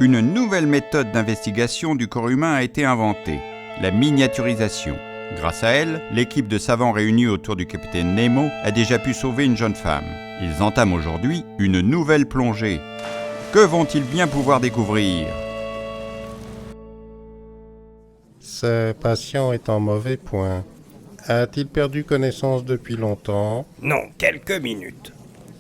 Une nouvelle méthode d'investigation du corps humain a été inventée, la miniaturisation. Grâce à elle, l'équipe de savants réunis autour du capitaine Nemo a déjà pu sauver une jeune femme. Ils entament aujourd'hui une nouvelle plongée. Que vont-ils bien pouvoir découvrir ? Ce patient est en mauvais point. A-t-il perdu connaissance depuis longtemps ? Non, quelques minutes.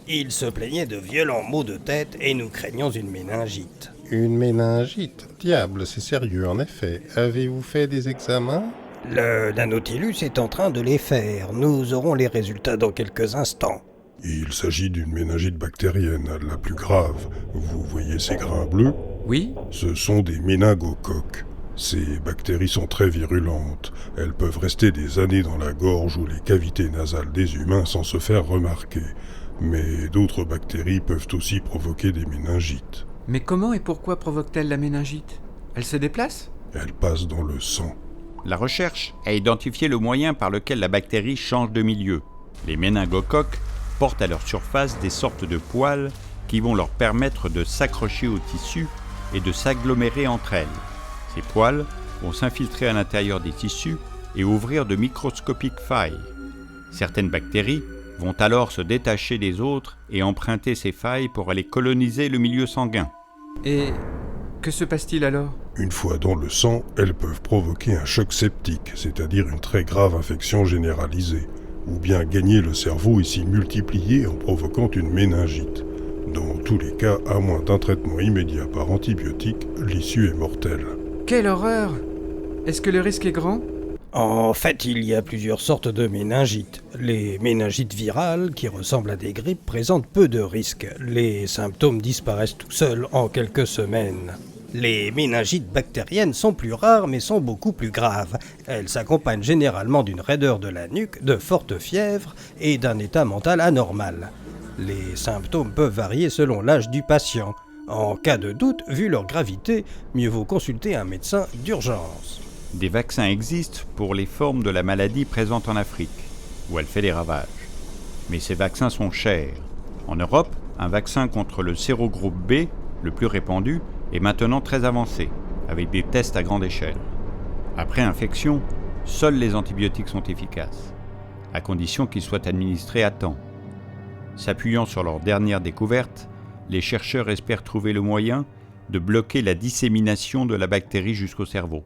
Il se plaignait de violents maux de tête et nous craignons une méningite. Une méningite ? Diable, c'est sérieux en effet. Avez-vous fait des examens ? La Nautilus est en train de les faire. Nous aurons les résultats dans quelques instants. Il s'agit d'une méningite bactérienne, la plus grave. Vous voyez ces grains bleus ? Oui ? Ce sont des méningocoques. Ces bactéries sont très virulentes. Elles peuvent rester des années dans la gorge ou les cavités nasales des humains sans se faire remarquer. Mais d'autres bactéries peuvent aussi provoquer des méningites. Mais comment et pourquoi provoque-t-elle la méningite ? Elle se déplace ? Elles passent dans le sang. La recherche a identifié le moyen par lequel la bactérie change de milieu. Les méningocoques portent à leur surface des sortes de poils qui vont leur permettre de s'accrocher au tissu et de s'agglomérer entre elles. Ces poils vont s'infiltrer à l'intérieur des tissus et ouvrir de microscopiques failles. Certaines bactéries vont alors se détacher des autres et emprunter ces failles pour aller coloniser le milieu sanguin. Et que se passe-t-il alors ? Une fois dans le sang, elles peuvent provoquer un choc septique, c'est-à-dire une très grave infection généralisée, ou bien gagner le cerveau et s'y multiplier en provoquant une méningite. Dans tous les cas, à moins d'un traitement immédiat par antibiotique, l'issue est mortelle. Quelle horreur ! Est-ce que le risque est grand ? En fait, il y a plusieurs sortes de méningites. Les méningites virales, qui ressemblent à des grippes, présentent peu de risques. Les symptômes disparaissent tout seuls en quelques semaines. Les méningites bactériennes sont plus rares mais sont beaucoup plus graves. Elles s'accompagnent généralement d'une raideur de la nuque, de fortes fièvres et d'un état mental anormal. Les symptômes peuvent varier selon l'âge du patient. En cas de doute, vu leur gravité, mieux vaut consulter un médecin d'urgence. Des vaccins existent pour les formes de la maladie présentes en Afrique, où elle fait des ravages. Mais ces vaccins sont chers. En Europe, un vaccin contre le sérogroupe B, le plus répandu, est maintenant très avancé, avec des tests à grande échelle. Après infection, seuls les antibiotiques sont efficaces, à condition qu'ils soient administrés à temps. S'appuyant sur leur dernière découverte, les chercheurs espèrent trouver le moyen de bloquer la dissémination de la bactérie jusqu'au cerveau.